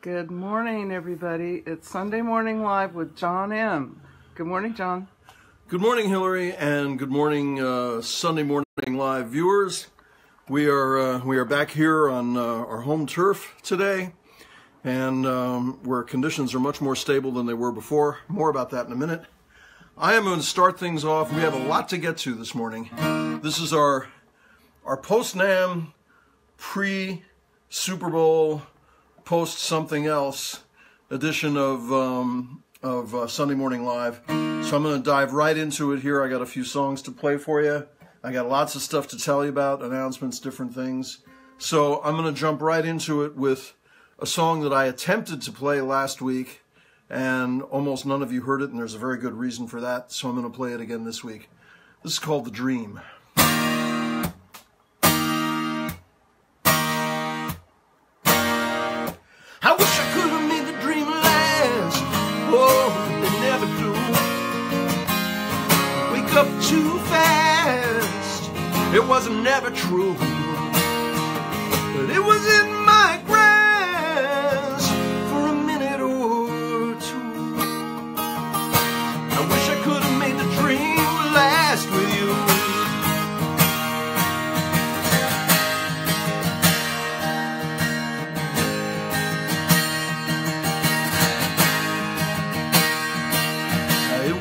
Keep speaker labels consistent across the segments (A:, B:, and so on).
A: Good morning, everybody. It's Sunday Morning Live with John M. Good morning, John.
B: Good morning, Hillary, and good morning, Sunday Morning Live viewers. We are back here on our home turf today, and where conditions are much more stable than they were before. More about that in a minute. I am going to start things off. We have a lot to get to this morning. This is our post-NAMM, pre-Super Bowl, post-something else edition of Sunday Morning Live. So I'm going to dive right into it here. I got a few songs to play for you. I got lots of stuff to tell you about, announcements, different things. So I'm going to jump right into it with a song that I attempted to play last week, and almost none of you heard it, and there's a very good reason for that, so I'm going to play it again this week. This is called The Dream. I wish I could have made the dream last. Oh, but they never do. Wake up too fast. It wasn't never true. But it was in my grasp for a minute or two. I wish I could have made the dream last with you.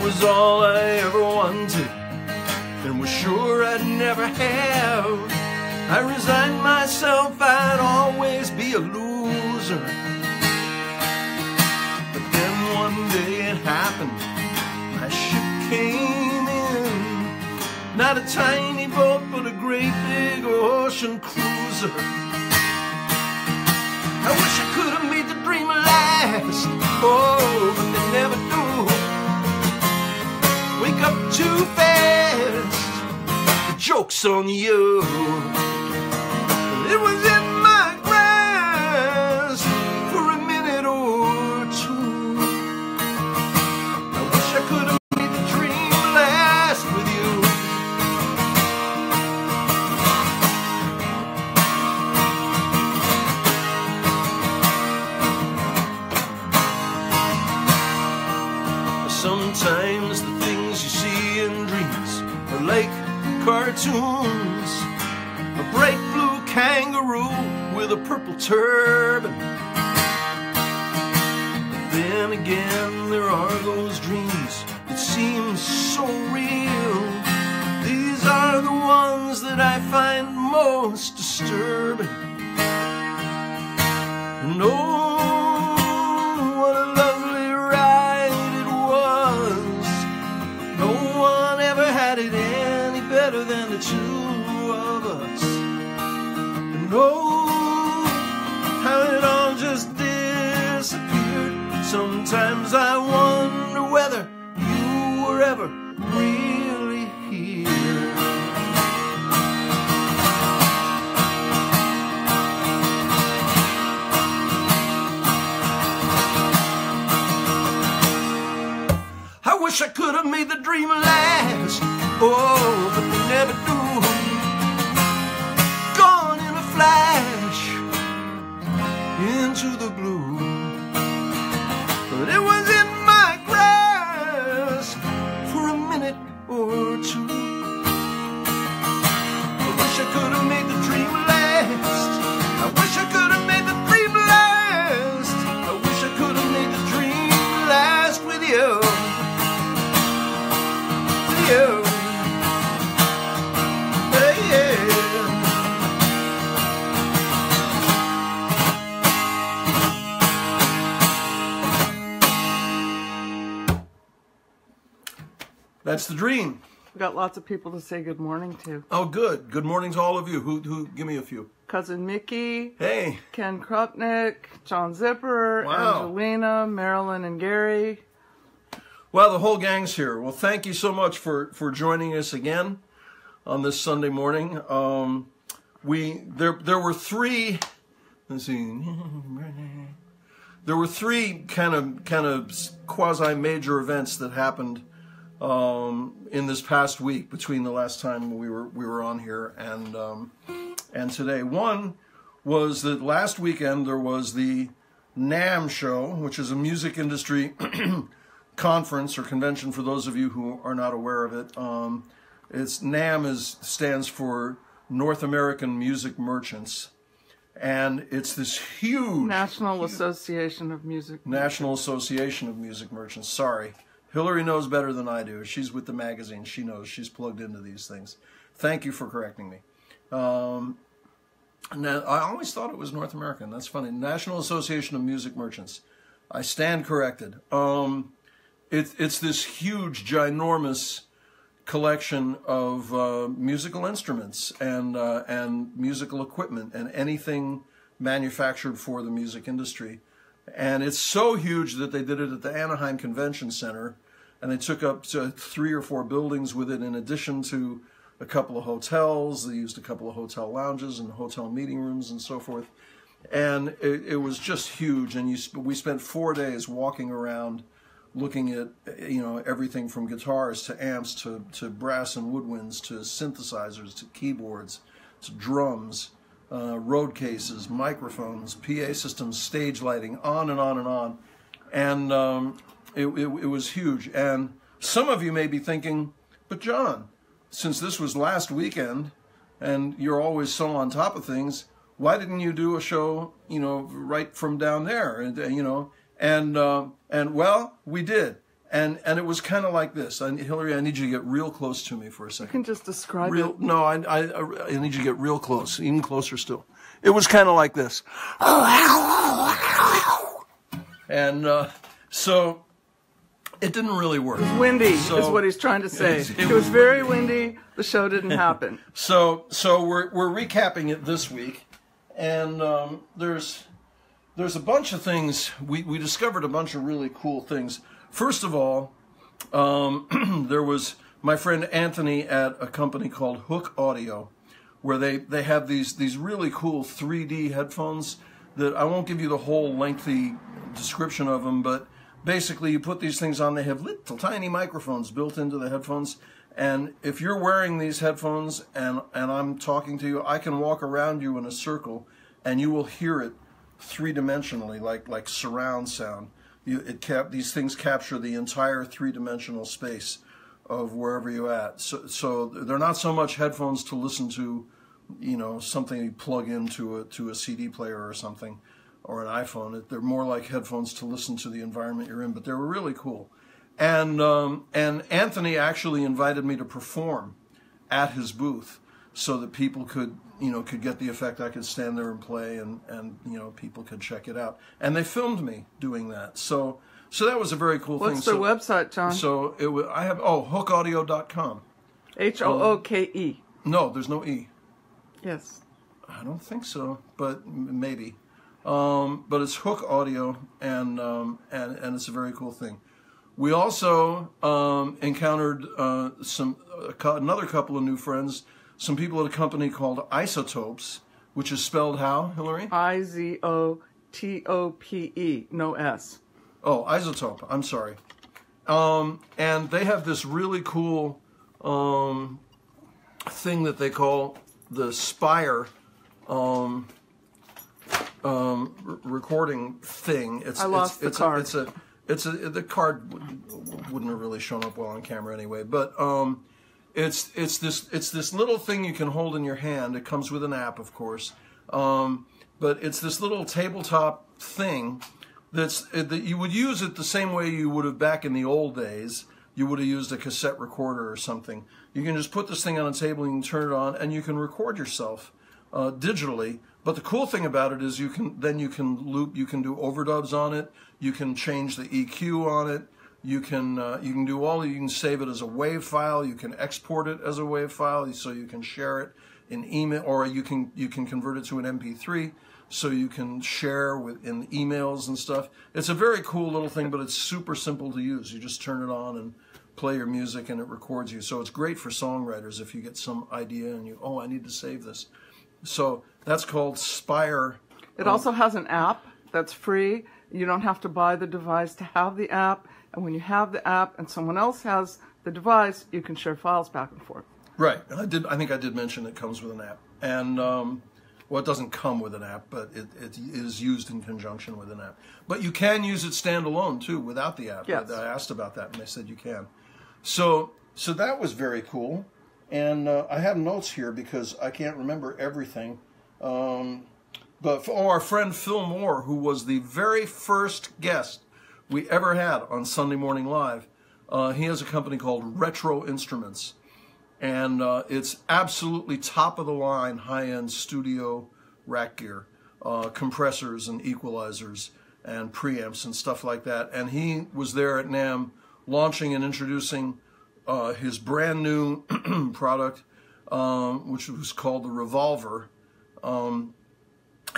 B: Was all I ever wanted and was sure I'd never have. I resigned myself I'd always be a loser. But then one day it happened. My ship came in, not a tiny boat but a great big ocean cruiser. I wish I could have made the dream last. Oh, but they never do. Wake up too fast. The joke's on you. It was in my grasp for a minute or two. I wish I could have made the dream last with you. Sometimes the things you see in dreams are like cartoons. A bright blue kangaroo with a purple turban. But then again there are those dreams that seem so real. These are the ones that I find most disturbing. And oh, what a lovely ride it was. No one ever had it any better than the two of us. And oh, how it all just disappeared. Sometimes I wonder whether you were ever really here. I wish I could have made the dream last. Oh, but they never do. Gone in a flash into the blue. But it was in my grasp for a minute or two. I wish I could have made the dream last. I wish I could have made the dream last. I wish I could have made the dream last with you. You. Hey, yeah. That's The Dream.
A: We got lots of people to say good morning to.
B: Oh, good. Good morning to all of you. Who give me a few.
A: Cousin Mickey.
B: Hey.
A: Ken Krupnick. John Zipper.
B: Wow.
A: Angelina. Marilyn and Gary.
B: Well, the whole gang's here. Well, thank you so much for joining us again on this Sunday morning. There were three. Let's see. There were three kind of quasi major events that happened in this past week between the last time we were on here and today. One was that last weekend there was the NAMM show, which is a music industry conference or convention for those of you who are not aware of it. It's NAMM stands for North American Music Merchants, and it's this huge
A: National Association of Music
B: Merchants. Sorry, Hillary knows better than I do. She's with the magazine. She knows. She's plugged into these things. Thank you for correcting me. Now, I always thought it was North American. That's funny. National Association of Music Merchants. I stand corrected. It's this huge, ginormous collection of musical instruments and musical equipment and anything manufactured for the music industry. And it's so huge that they did it at the Anaheim Convention Center, and they took up 3 or 4 buildings with it in addition to a couple of hotels. They used a couple of hotel lounges and hotel meeting rooms and so forth. And it was just huge. And we spent 4 days walking around looking at, everything from guitars to amps to brass and woodwinds to synthesizers to keyboards to drums, road cases, microphones, PA systems, stage lighting, on and on and on. And it was huge. And some of you may be thinking, but John, since this was last weekend and you're always so on top of things, why didn't you do a show, right from down there? And well, we did. And it was kind of like this. Hillary, I need you to get real close to me for a second.
A: You can just describe it.
B: No, I need you to get real close, even closer still. It was kind of like this. And so it didn't really work.
A: It was windy, is what he's trying to say. It was very windy. The show didn't happen.
B: So we're recapping it this week, and there's a bunch of things. We discovered a bunch of really cool things. First of all, there was my friend Anthony at a company called Hook Audio, where they have these really cool 3D headphones that I won't give you the whole lengthy description of them, but basically you put these things on. They have little tiny microphones built into the headphones, and if you're wearing these headphones and I'm talking to you, I can walk around you in a circle and you will hear it 3-dimensionally, like surround sound. These things capture the entire 3-dimensional space of wherever you're at. So they're not so much headphones to listen to, something you plug into a CD player or something, or an iPhone. They're more like headphones to listen to the environment you're in. But they were really cool. And Anthony actually invited me to perform at his booth so that people could get the effect. I could stand there and play, and people could check it out. And they filmed me doing that. So that was a very cool thing.
A: What's their website, John?
B: So I have hookaudio.com.
A: HOOKE.
B: No, there's no E.
A: Yes.
B: I don't think so, but maybe. But it's Hook Audio, and it's a very cool thing. We also encountered another couple of new friends. Some people at a company called Isotopes, which is spelled how, Hillary?
A: IZOTOPE, no S.
B: Oh, Isotope, I'm sorry. And they have this really cool thing that they call the Spire recording thing.
A: I lost the card.
B: The card wouldn't have really shown up well on camera anyway, but it's this little thing you can hold in your hand. It comes with an app, of course, but it's this little tabletop thing that you would use it the same way you would have back in the old days. You would have used a cassette recorder or something. You can just put this thing on a table, and you can turn it on, and you can record yourself digitally. But the cool thing about it is you can loop, you can do overdubs on it, you can change the EQ on it, you can do you can save it as a WAV file, you can export it as a WAV file, so you can share it in email, or you can convert it to an MP3, so you can share in emails and stuff. It's a very cool little thing, but it's super simple to use. You just turn it on and play your music, and it records you. So it's great for songwriters if you get some idea and I need to save this. So that's called Spire.
A: It also has an app that's free. You don't have to buy the device to have the app. And when you have the app and someone else has the device, you can share files back and forth.
B: Right. I think I did mention it comes with an app. And Well, it doesn't come with an app, but it is used in conjunction with an app. But you can use it standalone too, without the app.
A: Yes.
B: I asked about that, and they said you can. So that was very cool. And I have notes here because I can't remember everything. But for our friend Phil Moore, who was the very first guest we ever had on Sunday Morning Live, he has a company called Retro Instruments. And it's absolutely top-of-the-line, high-end studio rack gear, compressors and equalizers and preamps and stuff like that. And he was there at NAMM launching and introducing his brand new product, which was called the Revolver.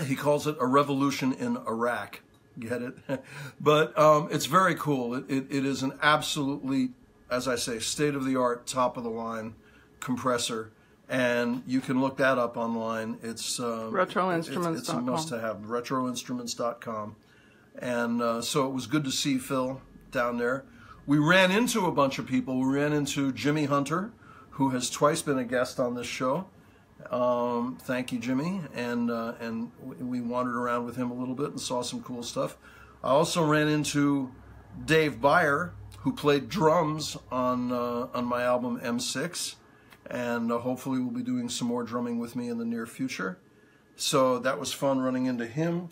B: He calls it a revolution in Iraq. Get it? But it's very cool. It is an absolutely, as I say, state-of-the-art, top-of-the-line compressor, and you can look that up online. It's
A: retroinstruments.com.
B: It's a must-have. Retroinstruments.com. And so it was good to see Phil down there. We ran into a bunch of people. We ran into Jimmy Hunter, who has twice been a guest on this show. Thank you, Jimmy. And we wandered around with him a little bit and saw some cool stuff. I also ran into Dave Byer, who played drums on my album M6, and hopefully will be doing some more drumming with me in the near future. So that was fun running into him.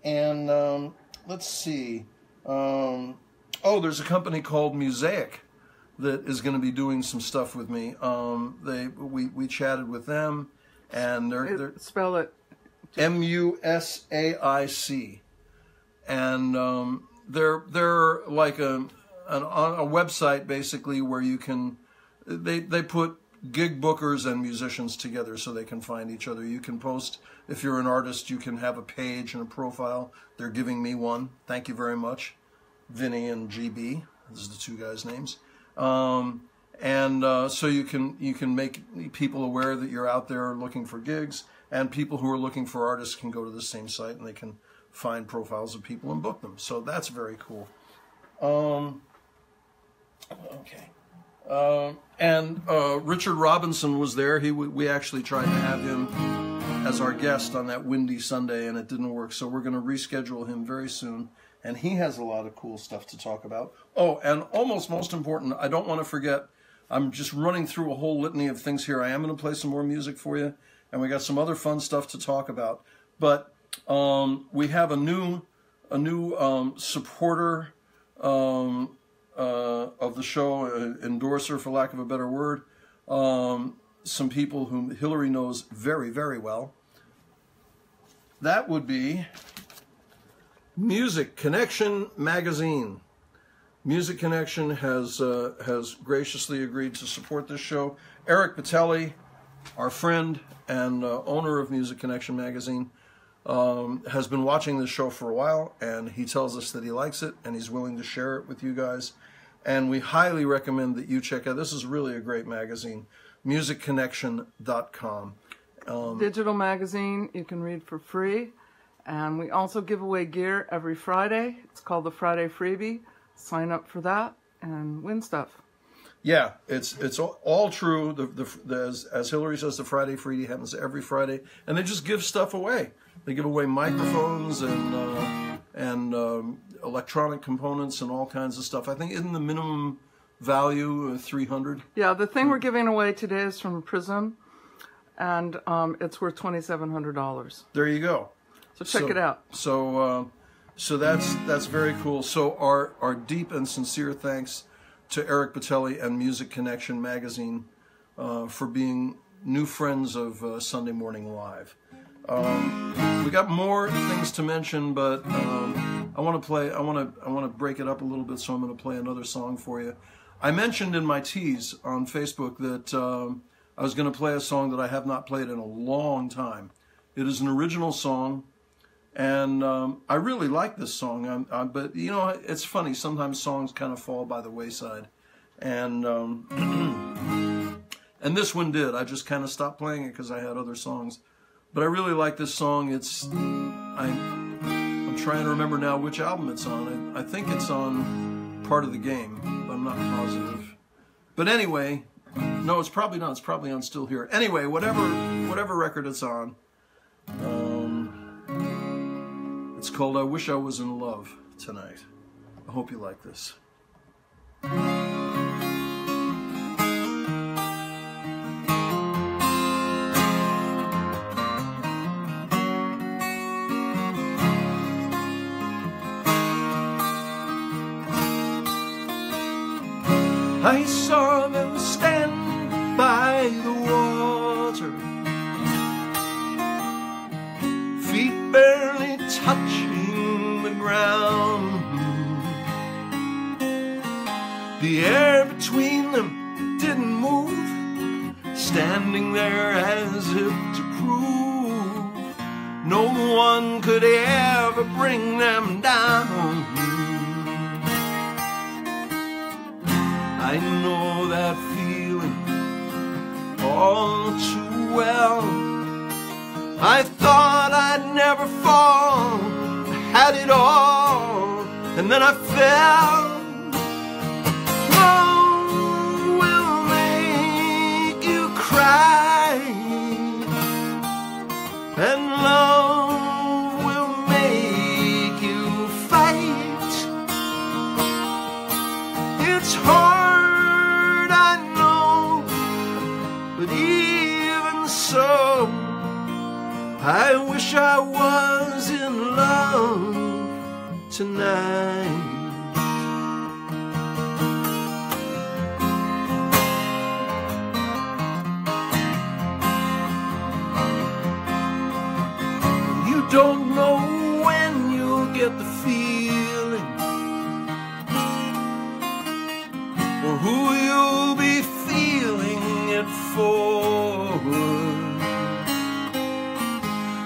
B: And let's see. There's a company called Mosaic that is going to be doing some stuff with me. We chatted with them, and they're
A: spell it
B: MUSAIC, and they're like a website basically where you can they put gig bookers and musicians together so they can find each other. You can post, if you're an artist, you can have a page and a profile. They're giving me one. Thank you very much, Vinny and GB. Those are the two guys' names. So you can make people aware that you're out there looking for gigs, and people who are looking for artists can go to the same site and they can find profiles of people and book them. So that's very cool. Okay. And Richard Robinson was there. We actually tried to have him as our guest on that windy Sunday, and it didn't work. So we're going to reschedule him very soon. And he has a lot of cool stuff to talk about. Oh, and almost most important, I don't want to forget, I'm just running through a whole litany of things here. I am going to play some more music for you, and we got some other fun stuff to talk about. But we have a new supporter of the show, endorser, for lack of a better word. Some people whom Hillary knows very, very well. That would be Music Connection magazine. Music Connection has graciously agreed to support this show. Eric Patelli, our friend and owner of Music Connection magazine, has been watching this show for a while, and he tells us that he likes it and he's willing to share it with you guys. And we highly recommend that you check out. This is really a great magazine. MusicConnection.com.
A: Digital magazine you can read for free. And we also give away gear every Friday. It's called the Friday Freebie. Sign up for that and win stuff.
B: Yeah, it's all true. As Hillary says, the Friday Freebie happens every Friday, and they just give stuff away. They give away microphones and electronic components and all kinds of stuff. I think isn't the minimum value $300? Yeah,
A: the thing we're giving away today is from Prism, and it's worth $2,700.
B: There you go.
A: So check it out.
B: So that's very cool. So our deep and sincere thanks to Eric Patelli and Music Connection magazine for being new friends of Sunday Morning Live. We got more things to mention, but I want to break it up a little bit, so I'm going to play another song for you. I mentioned in my tease on Facebook that I was going to play a song that I have not played in a long time. It is an original song. And I really like this song, but you know, it's funny. Sometimes songs kind of fall by the wayside, and and this one did. I just kind of stopped playing it because I had other songs. But I really like this song. I'm trying to remember now which album it's on. I think it's on Part of the Game, but I'm not positive. But anyway, no, it's probably not. It's probably on Still Here. Anyway, whatever record it's on. It's called I Wish I Was in Love Tonight. I hope you like this. I saw them stand by the water, feet barely touching the ground. The air between them didn't move, standing there as if to prove no one could ever bring them down. I know that feeling all too well. I thought I'd never fall, I had it all, and then I fell. Love will make you cry, and love will make you fight. It's hard, I know, but even so, I wish I was in love tonight. You don't know when you'll get the feeling, or who you'll be feeling it for.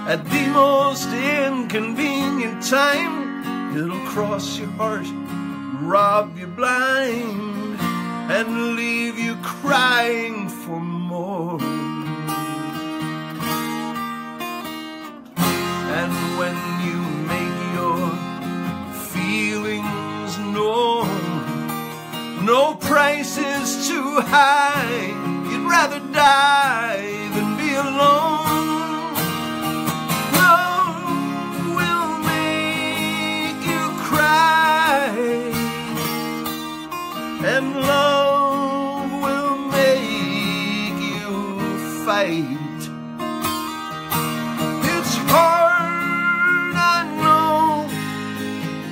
B: At the most inconvenient time, it'll cross your heart, rob you blind, and leave you crying for more. And when you make your feelings known, no price is too high, you'd rather die than be alone. Love will make you cry, and love will make you fight. It's hard, I know,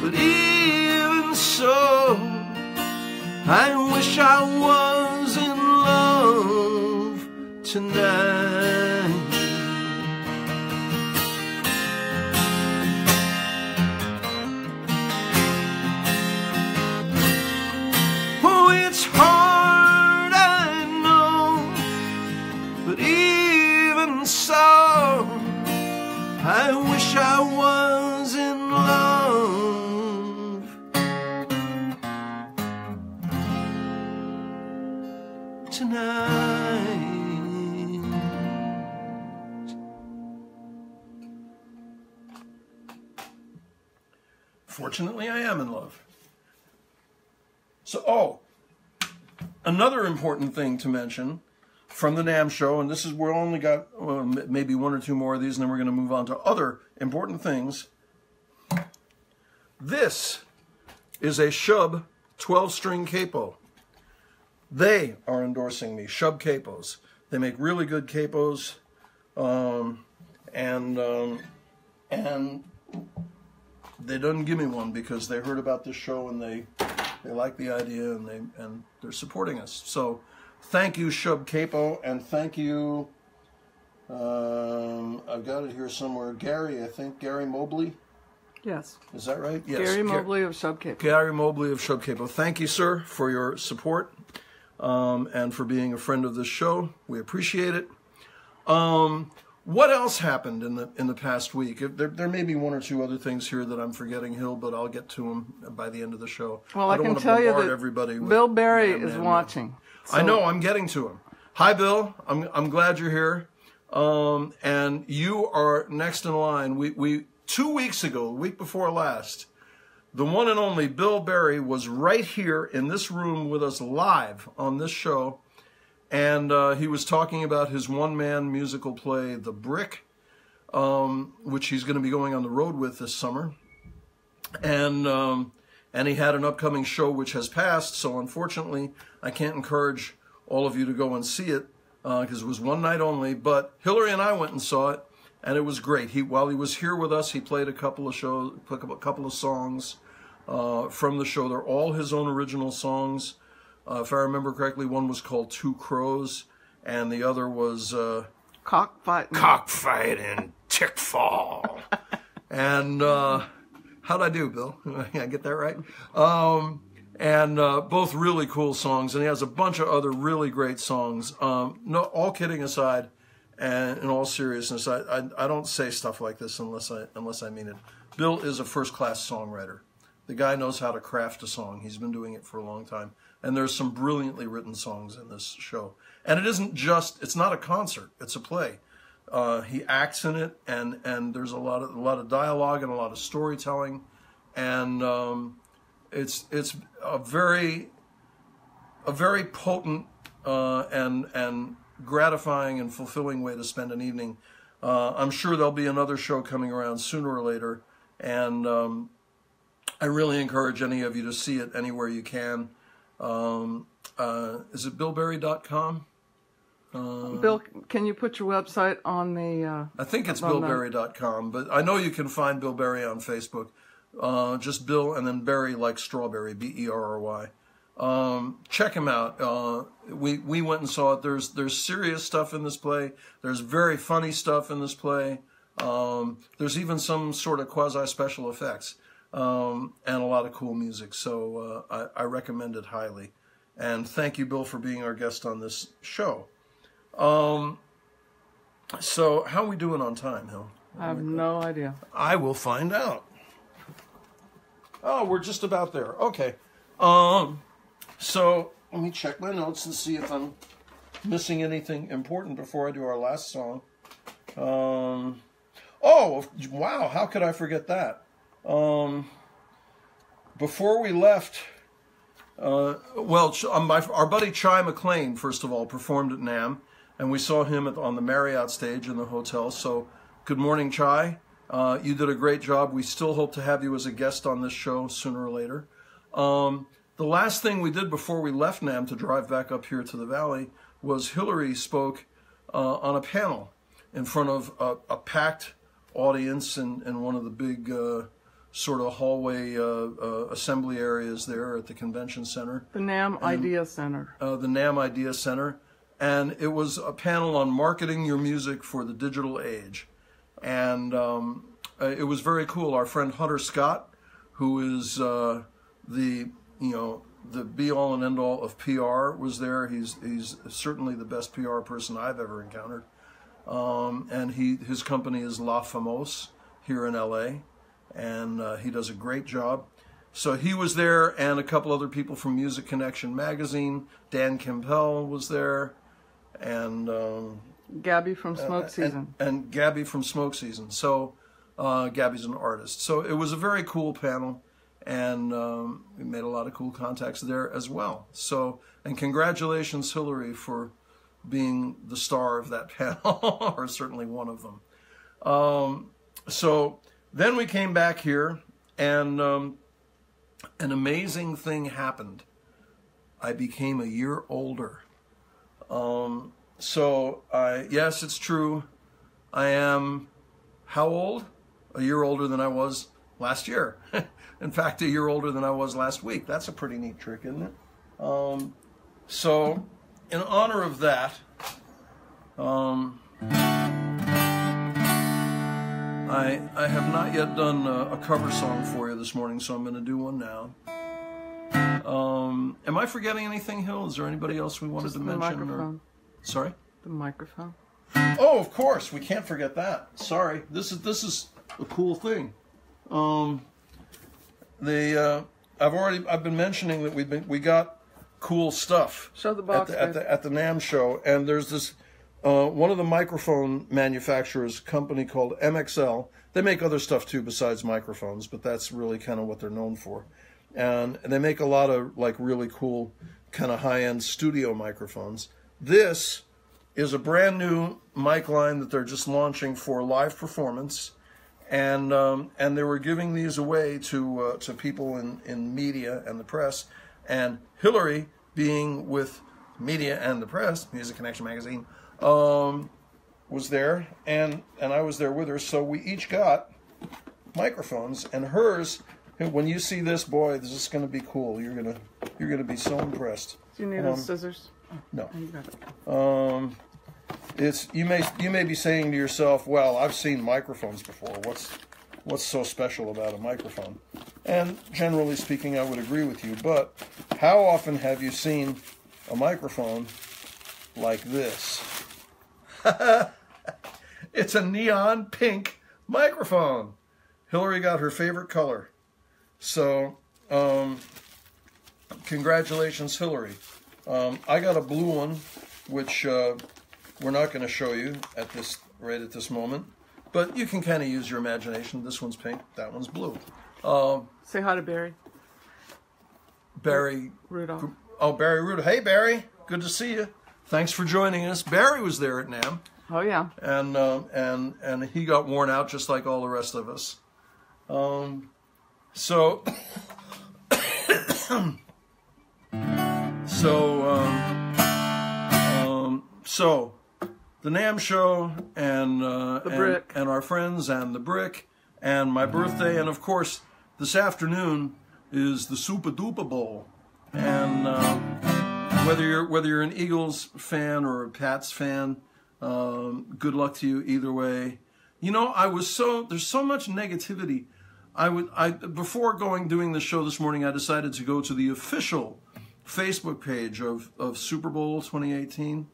B: but even so, I wish I was in love tonight. Oh, it's hard, I know, but even so, I wish I was in love tonight. Fortunately, I am in love. So, another important thing to mention from the NAMM show, and this is, we're only got maybe one or two more of these, and then we're going to move on to other important things. This is a Shub 12-string capo. They are endorsing me, Shub capos. They make really good capos, and they didn't give me one because they heard about this show and they like the idea and they're supporting us. So thank you, Shub Capo, and thank you, I've got it here somewhere, Gary, I think, Gary Mobley?
A: Yes.
B: Is that right? Yes.
A: Gary Mobley of Shub Capo.
B: Gary Mobley of Shub Capo. Thank you, sir, for your support and for being a friend of this show. We appreciate it. What else happened in the past week? There may be one or two other things here that I'm forgetting, Hill, but I'll get to them by the end of the show.
A: Well, I can tell you that
B: everybody with
A: Bill Berry is watching.
B: So. I know, I'm getting to him. Hi, Bill. I'm glad you're here. And you are next in line. We 2 weeks ago, the week before last, the one and only Bill Berry was right here in this room with us live on this show. And he was talking about his one-man musical play, The Brick, which he's going to be going on the road with this summer. And he had an upcoming show which has passed, so unfortunately I can't encourage all of you to go and see it because it was one night only. But Hillary and I went and saw it, and it was great. While he was here with us, he played a couple of songs from the show. They're all his own original songs. If I remember correctly, one was called Two Crows, and the other was Cockfighting Tickfall. And how'd I do, Bill? I get that right? And both really cool songs, and he has a bunch of other really great songs. No, all kidding aside, and in all seriousness, I don't say stuff like this unless I mean it. Bill is a first-class songwriter. The guy knows how to craft a song. He's been doing it for a long time, and there's some brilliantly written songs in this show. And it's not a concert; it's a play. He acts in it, and there's a lot of dialogue and a lot of storytelling, and it's a very potent and gratifying and fulfilling way to spend an evening. I'm sure there'll be another show coming around sooner or later, and I really encourage any of you to see it anywhere you can. Is it billberry.com?
A: Bill, can you put your website on the...
B: I think it's billberry.com, but I know you can find Bill Berry on Facebook. Just Bill and then Berry like strawberry, B-E-R-R-Y. Check him out. We went and saw it. There's serious stuff in this play. There's very funny stuff in this play. There's even some sort of quasi-special effects and a lot of cool music. So I recommend it highly. And thank you, Bill, for being our guest on this show. So how are we doing on time, Hill?
A: I have no idea.
B: I will find out. Oh, we're just about there. Okay. So let me check my notes and see if I'm missing anything important before I do our last song. Oh, wow. How could I forget that? Before we left, our buddy Chai McLean, first of all, performed at NAMM, and we saw him on the Marriott stage in the hotel. So good morning, Chai. You did a great job. We still hope to have you as a guest on this show sooner or later. The last thing we did before we left NAMM to drive back up here to the valley was Hillary spoke on a panel in front of a packed audience in one of the big sort of hallway assembly areas there at the convention center.
A: The NAMM Idea Center.
B: The NAMM Idea Center. And it was a panel on marketing your music for the digital age. And it was very cool. Our friend Hunter Scott, who is the be-all and end-all of PR, was there. He's certainly the best PR person I've ever encountered. And his company is La Famose here in LA, and he does a great job. So he was there, and a couple other people from Music Connection magazine. Dan Campbell was there, and
A: Gabby from Smoke Season.
B: And Gabby from Smoke Season. So Gabby's an artist. So it was a very cool panel, and we made a lot of cool contacts there as well. So, and congratulations, Hillary, for being the star of that panel, or certainly one of them. So then we came back here, and an amazing thing happened. I became a year older. Yes, it's true. I am, how old? A year older than I was last year. In fact, a year older than I was last week. That's a pretty neat trick, isn't it? So, in honor of that, I have not yet done a cover song for you this morning, so I'm going to do one now. Am I forgetting anything, Hill? Is there anybody else we wanted to mention?
A: Microphone.
B: Sorry?
A: The microphone.
B: Oh, of course, we can't forget that. Sorry, this is a cool thing. I've been mentioning that we got cool stuff.
A: Show the box
B: at the NAMM show, and there's this one of the microphone manufacturers, company called MXL. They make other stuff too besides microphones, but that's really kind of what they're known for. And they make a lot of like really cool kind of high-end studio microphones. This is a brand new mic line that they're just launching for live performance, and they were giving these away to people in media and the press, and Hillary, being with media and the press, Music Connection magazine, was there, and I was there with her, so we each got microphones, and hers, when you see this, boy, this is going to be cool. You're gonna be so impressed.
A: Do you need those scissors?
B: No.
A: Oh, you got it.
B: It's you may be saying to yourself, well, I've seen microphones before. What's so special about a microphone? And generally speaking, I would agree with you. But how often have you seen a microphone like this? It's a neon pink microphone. Hillary got her favorite color. So, congratulations, Hillary. I got a blue one, which we're not going to show you right at this moment, but you can kind of use your imagination. This one's pink, that one's blue.
A: Say hi to Barry.
B: Barry
A: Rudolph.
B: Oh, Barry Rudolph. Hey, Barry. Good to see you. Thanks for joining us. Barry was there at NAMM.
A: Oh yeah.
B: And he got worn out just like all the rest of us. So the NAMM show and our friends and the Brick and my birthday, and of course this afternoon is the Super Duper Bowl. And whether you're an Eagles fan or a Pats fan, good luck to you either way. You know, there's so much negativity. Before doing the show this morning, I decided to go to the official Facebook page of Super Bowl 2018,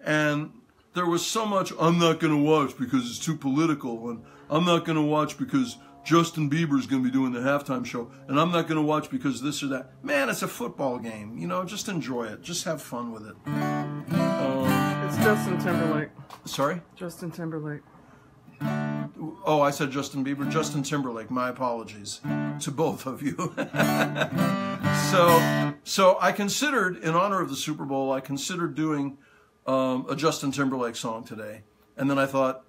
B: and there was so much, I'm not going to watch because it's too political, and I'm not going to watch because Justin Bieber's going to be doing the halftime show, and I'm not going to watch because this or that. Man, it's a football game. You know, just enjoy it. Just have fun with it.
A: It's Justin Timberlake.
B: Sorry?
A: Justin Timberlake.
B: Oh, I said Justin Bieber. Justin Timberlake. My apologies to both of you. So I considered, in honor of the Super Bowl, I considered doing a Justin Timberlake song today. And then I thought,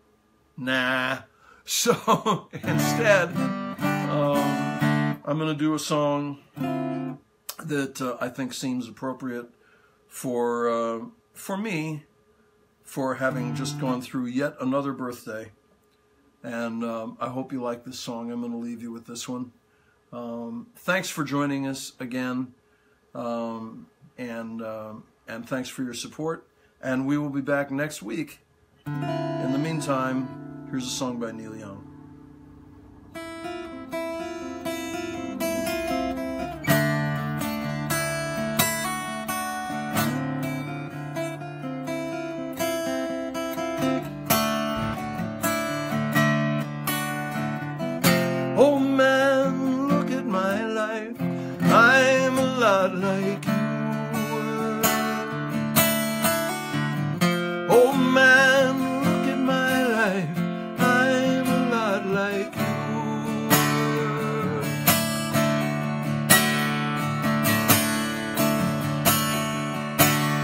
B: nah. So instead, I'm going to do a song that I think seems appropriate for me, for having just gone through yet another birthday. And I hope you like this song. I'm going to leave you with this one. Thanks for joining us again, and thanks for your support. And we will be back next week. In the meantime, here's a song by Neil Young. Oh man, look at my life. I'm a lot like you were. Oh man, look at my life. I'm a lot like you were.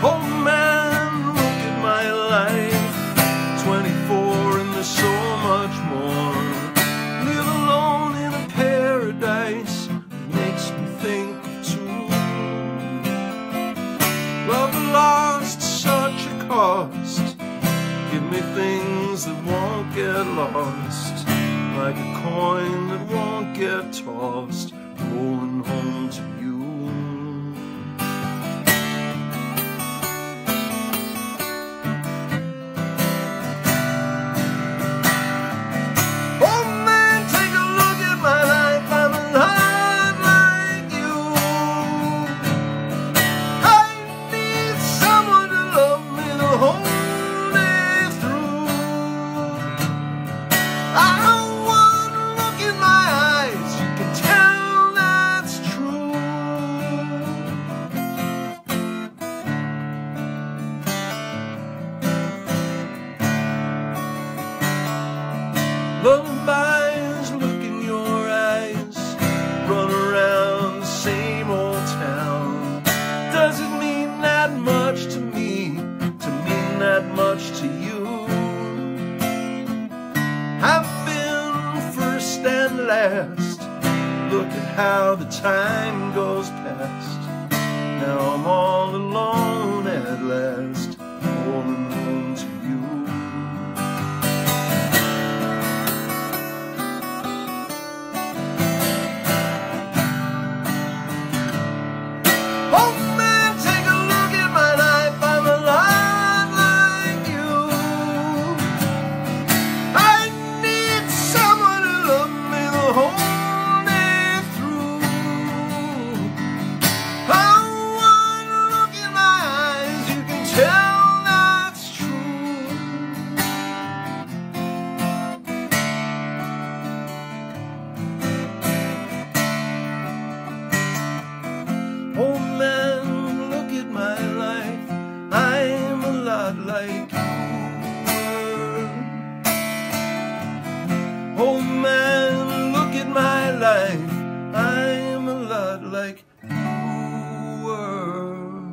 B: Oh man, look at my life. 24 and there's so much more. Live alone in a paradise makes me think too. Love lost such a cost. Give me things that won't get lost, like a coin that won't get tossed, rolling home to you. look at how the time goes past. Now I'm all alone at last, holding on to you. Oh man, take a look at my life, I'm a lot like you. I need someone to love me the whole day through. One look in my eyes, you can tell that's true. Oh man, look at my life, I'm a lot like you were. Oh man, look at my life, I'm a lot like you were.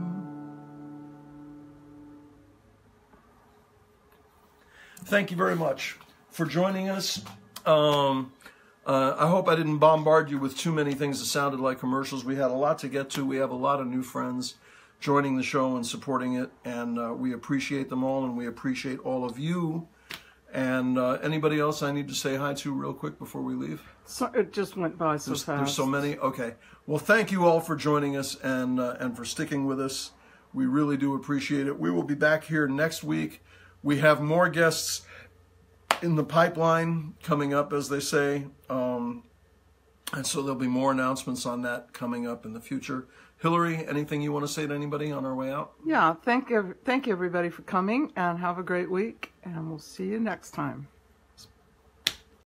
B: Thank you very much for joining us. I hope I didn't bombard you with too many things that sounded like commercials. We had a lot to get to. We have a lot of new friends joining the show and supporting it, and we appreciate them all, and we appreciate all of you. And anybody else I need to say hi to real quick before we leave?
A: So it just went by so fast.
B: There's so many. Okay. Well, thank you all for joining us and for sticking with us. We really do appreciate it. We will be back here next week. We have more guests in the pipeline coming up, as they say. And so there'll be more announcements on that coming up in the future. Hillary, anything you want to say to anybody on our way out?
A: Yeah, thank you everybody for coming, and have a great week, and we'll see you next time.